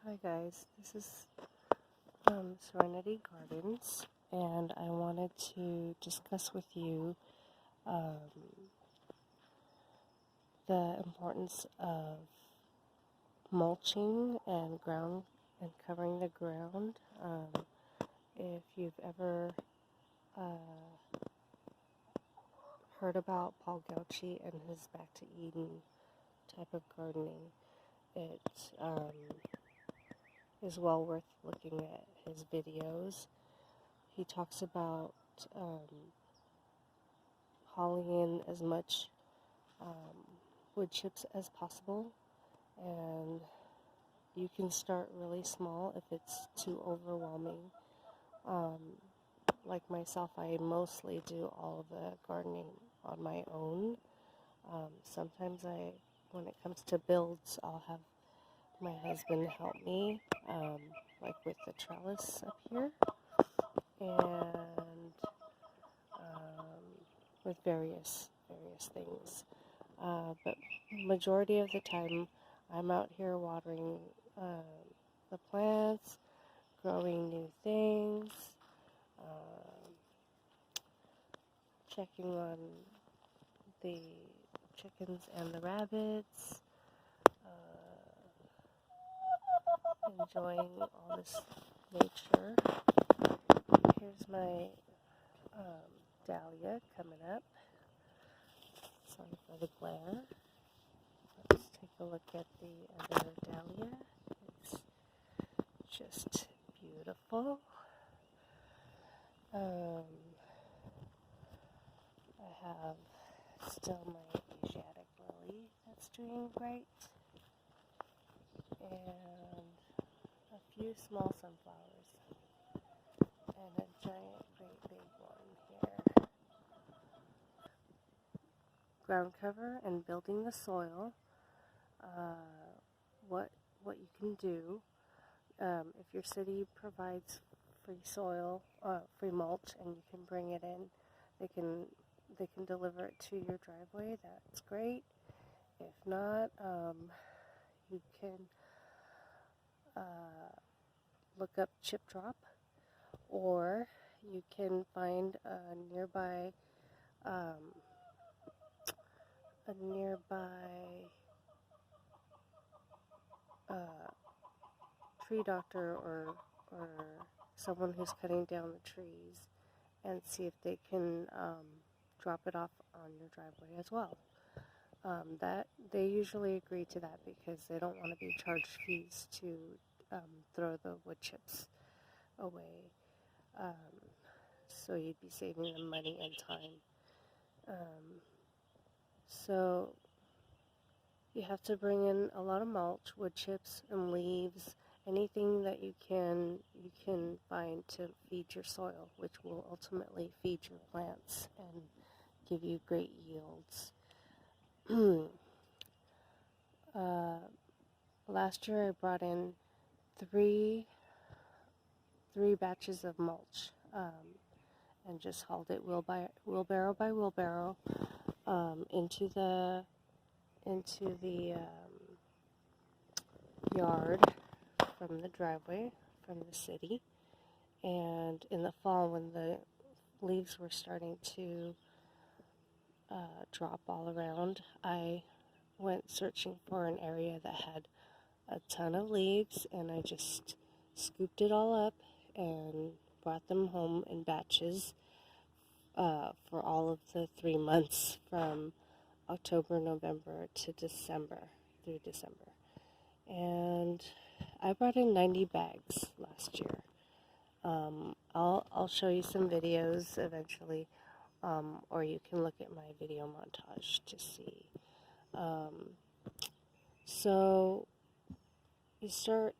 Hi guys, this is Serenity Gardens, and I wanted to discuss with you the importance of mulching and covering the ground. If you've ever heard about Paul Gautschi and his Back to Eden type of gardening, it is well worth looking at his videos. He talks about hauling in as much wood chips as possible, and you can start really small if it's too overwhelming. Like myself, I mostly do all of the gardening on my own. Sometimes when it comes to builds, I'll have my husband help me, like with the trellis up here, and with various things. But majority of the time, I'm out here watering the plants, growing new things, checking on the chickens and the rabbits, enjoying all this nature. Here's my dahlia coming up. Sorry for the glare. Let's take a look at the other dahlia. It's just beautiful. I have still my Asiatic lily that's doing great, and a few small sunflowers, and a giant, great big one here. Ground cover and building the soil. What you can do, if your city provides free soil, free mulch, and you can bring it in, they can deliver it to your driveway. That's great. If not, you can look up chip drop, or you can find a nearby tree doctor or someone who's cutting down the trees, and see if they can drop it off on your driveway as well. That they usually agree to that because they don't want to be charged fees to throw the wood chips away. So you'd be saving them money and time. So you have to bring in a lot of mulch, wood chips and leaves, anything that you can find to feed your soil, which will ultimately feed your plants and give you great yields. Last year I brought in three batches of mulch, and just hauled it wheelbarrow by wheelbarrow into the yard from the driveway from the city. And in the fall, when the leaves were starting to drop all around, I went searching for an area that had a ton of leaves, and I just scooped it all up and brought them home in batches for all of the 3 months from October, November to December, through December. And I brought in 90 bags last year. I'll show you some videos eventually, or you can look at my video montage to see. So you start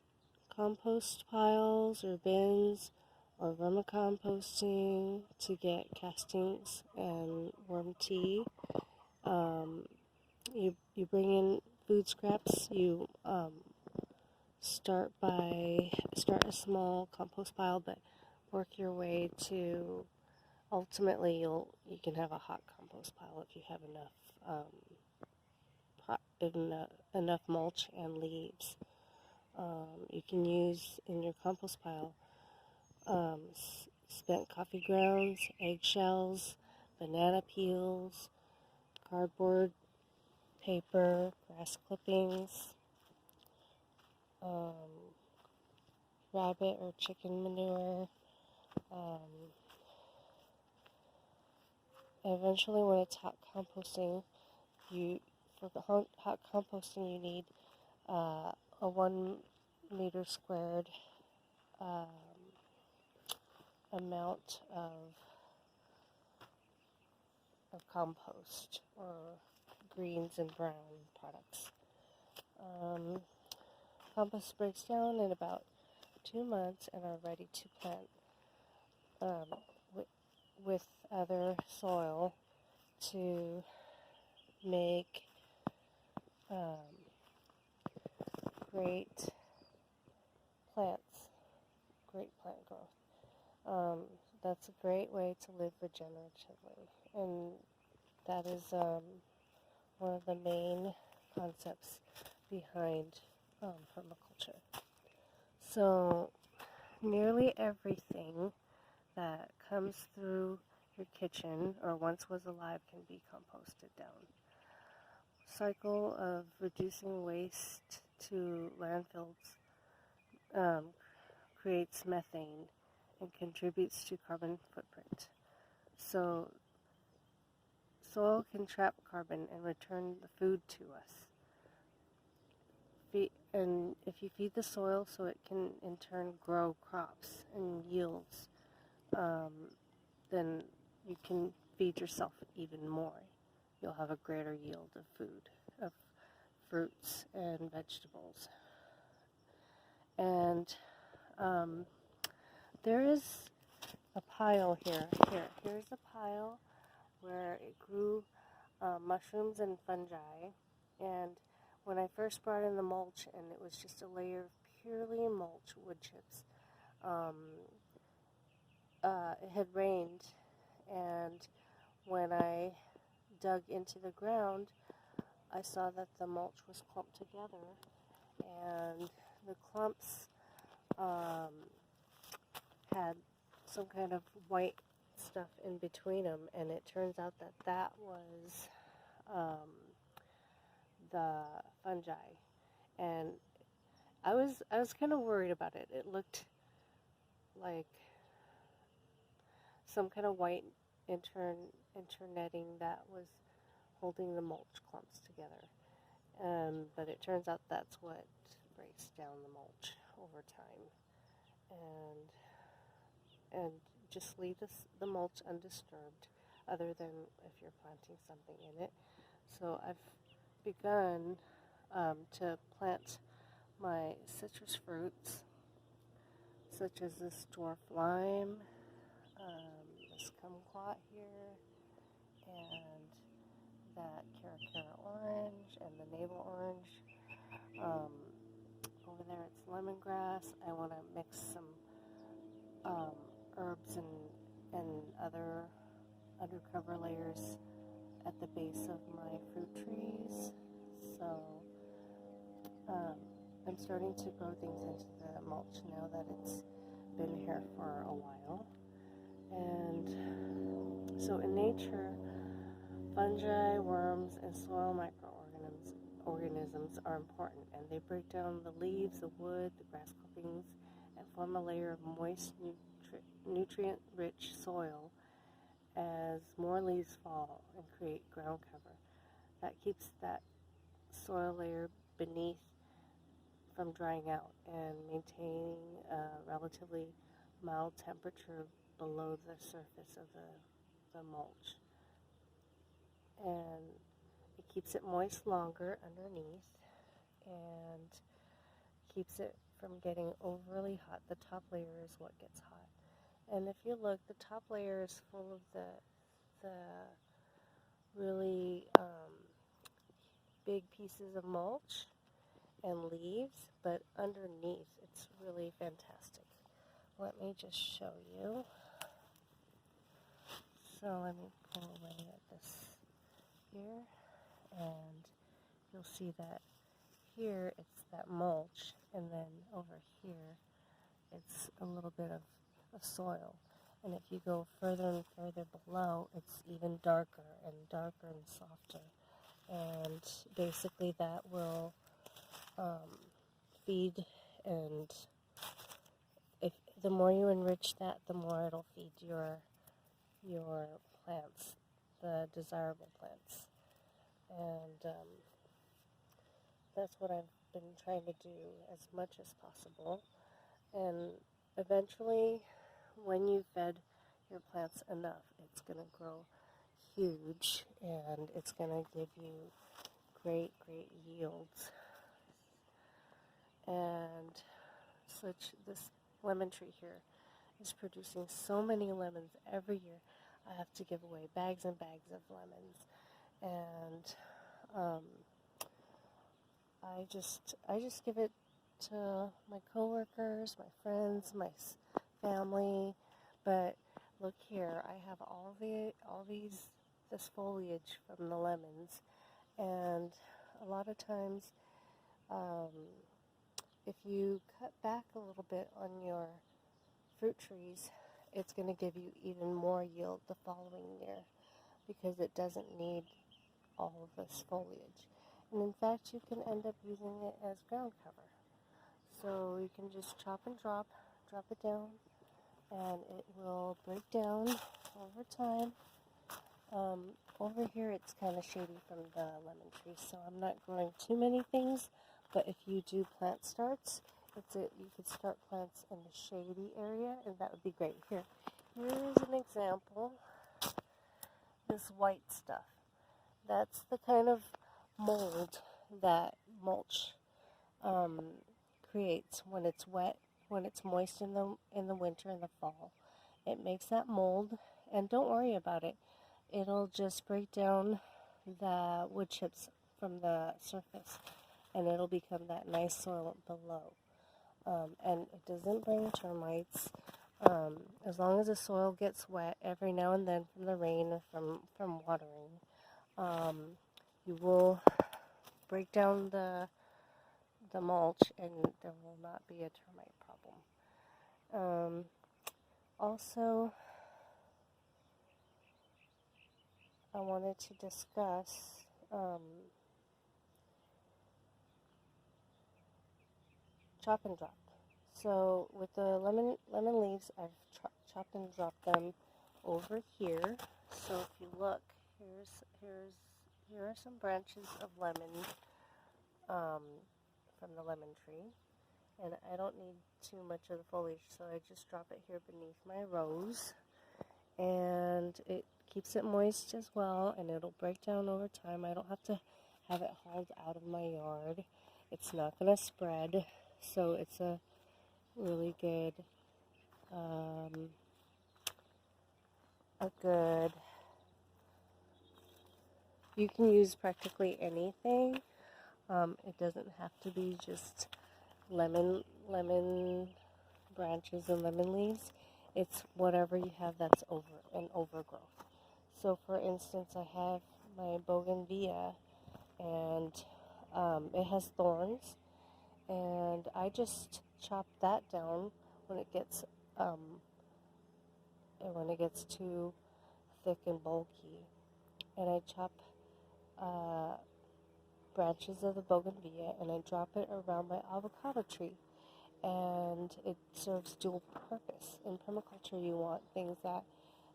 compost piles or bins or vermicomposting to get castings and worm tea. You bring in food scraps. You start a small compost pile, but work your way to ultimately you can have a hot compost pile if you have enough mulch and leaves. You can use in your compost pile spent coffee grounds, eggshells, banana peels, cardboard, paper, grass clippings, rabbit or chicken manure. Eventually, when it's hot composting, for the hot composting you need a 1 meter squared amount of compost or greens and brown products. Compost breaks down in about 2 months and are ready to plant with other soil to make great plants, great plant growth. That's a great way to live regeneratively, and that is one of the main concepts behind permaculture. So nearly everything that comes through your kitchen or once was alive can be composted down. Cycle of reducing waste to landfills creates methane and contributes to carbon footprint. So soil can trap carbon and return the food to us. And if you feed the soil so it can in turn grow crops and yields, then you can feed yourself even more. You'll have a greater yield of food, of fruits and vegetables. And there is a pile here. Here's a pile where it grew mushrooms and fungi. And when I first brought in the mulch, and it was just a layer of purely mulch, wood chips, it had rained, and when I dug into the ground, I saw that the mulch was clumped together, and the clumps had some kind of white stuff in between them, and it turns out that that was the fungi. And I was kind of worried about it. It looked like some kind of white internetting that was holding the mulch clumps together. But it turns out that's what breaks down the mulch over time. And just leave the mulch undisturbed, other than if you're planting something in it. So I've begun to plant my citrus fruits, such as this dwarf lime, this kumquat here, and that cara orange, and the navel orange. Over there it's lemongrass. I want to mix some herbs and other undercover layers at the base of my fruit trees. So I'm starting to grow things into the mulch now that it's been here for a while. And so in nature, fungi, worms, and soil microorganisms are important, and they break down the leaves, the wood, the grass clippings, and form a layer of moist, nutrient-rich soil as more leaves fall and create ground cover. That keeps that soil layer beneath from drying out and maintaining a relatively mild temperature below the surface of the mulch. And it keeps it moist longer underneath and keeps it from getting overly hot. The top layer is what gets hot. And if you look, the top layer is full of the really big pieces of mulch and leaves, but underneath it's really fantastic. Let me just show you. So let me pull away at this here, and you'll see that here it's that mulch, and then over here it's a little bit of soil. And if you go further and further below, it's even darker and softer. And basically that will feed, and if the more you enrich that, the more it'll feed your plants, the desirable plants. And that's what I've been trying to do as much as possible. And eventually, when you fed your plants enough, it's going to grow huge, and it's going to give you great yields. And this lemon tree here is producing so many lemons every year. I have to give away bags and bags of lemons, and I just give it to my coworkers, my friends, my family. But look here, I have this foliage from the lemons, and a lot of times, if you cut back a little bit on your fruit trees, it's going to give you even more yield the following year, because it doesn't need all of this foliage. And in fact, you can end up using it as ground cover. So you can just chop and drop it down, and it will break down over time. Over here it's kind of shady from the lemon tree, so I'm not growing too many things, but if you do plant starts, you could start plants in the shady area, and that would be great. Here's an example. This white stuff. That's the kind of mold that mulch creates when it's wet, when it's moist in the winter and the fall. It makes that mold, and don't worry about it. It'll just break down the wood chips from the surface, and it'll become that nice soil below. And it doesn't bring termites. As long as the soil gets wet every now and then from the rain or from watering, you will break down the mulch, and there will not be a termite problem. Also, I wanted to discuss chop and drop. So with the lemon leaves, I've chopped and dropped them over here. So if you look, here are some branches of lemon from the lemon tree, and I don't need too much of the foliage, so I just drop it here beneath my rose, and it keeps it moist as well, and it'll break down over time. I don't have to have it hauled out of my yard. It's not going to spread, so it's a really good, you can use practically anything. It doesn't have to be just lemon branches and lemon leaves. It's whatever you have that's an overgrowth. So for instance, I have my bougainvillea, and it has thorns, and I just chop that down when it gets too thick and bulky, and I chop branches of the bougainvillea, and I drop it around my avocado tree, and it serves dual purpose. In permaculture, you want things that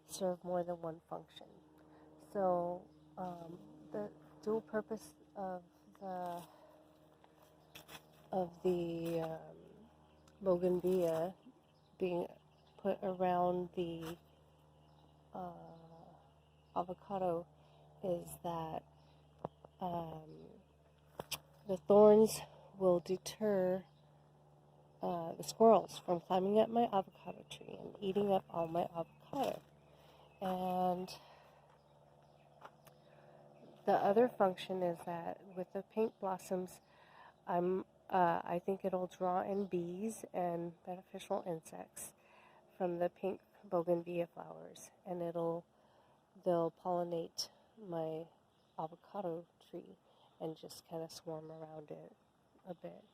serve more than one function. So the dual purpose of the bougainvillea being put around the avocado is that the thorns will deter the squirrels from climbing up my avocado tree and eating up all my avocado. And the other function is that with the pink blossoms, I think it'll draw in bees and beneficial insects from the pink bougainvillea flowers, and they'll pollinate my avocado tree and just kind of swarm around it a bit.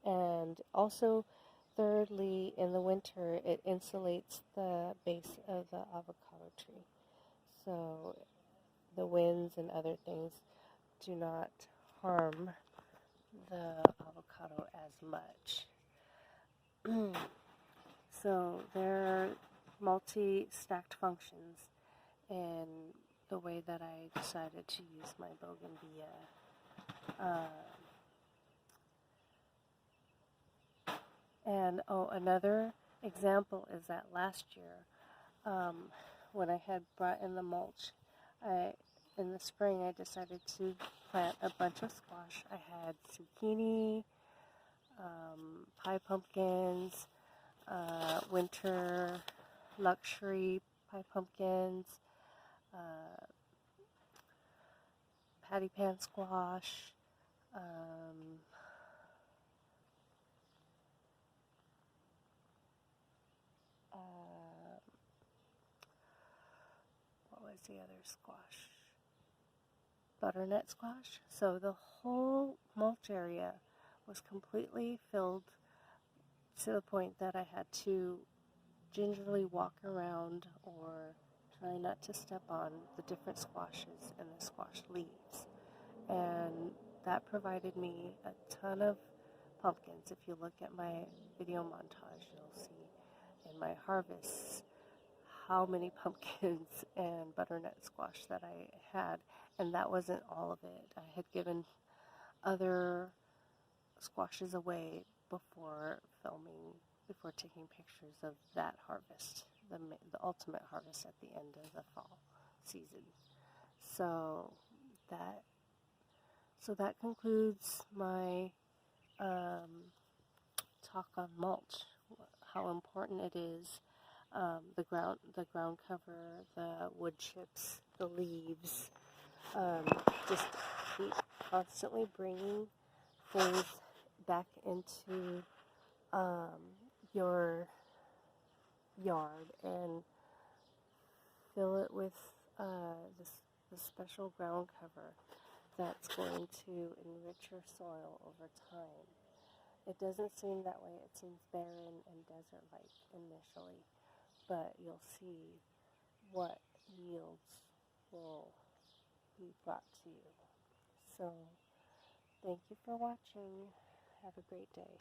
And also, thirdly, in the winter, it insulates the base of the avocado tree. So the winds and other things do not harm the avocado as much. So there are multi-stacked functions in the way that I decided to use my bougainvillea. And another example is that last year, when I had brought in the mulch, in the spring I decided to plant a bunch of squash. I had zucchini, pie pumpkins, winter luxury pie pumpkins, patty pan squash, what was the other squash? Butternut squash. So the whole mulch area was completely filled to the point that I had to gingerly walk around or try not to step on the different squashes and the squash leaves. And that provided me a ton of pumpkins. If you look at my video montage, you'll see in my harvests how many pumpkins and butternut squash that I had. And that wasn't all of it. I had given other squashes away before taking pictures of that harvest, the ultimate harvest at the end of the fall season. So that concludes my talk on mulch, how important it is, the ground cover, the wood chips, the leaves, just keep constantly bringing things back into your yard and fill it with this special ground cover that's going to enrich your soil over time. It doesn't seem that way. It seems barren and desert-like initially, but you'll see what yields will be brought to you. So, thank you for watching. Have a great day.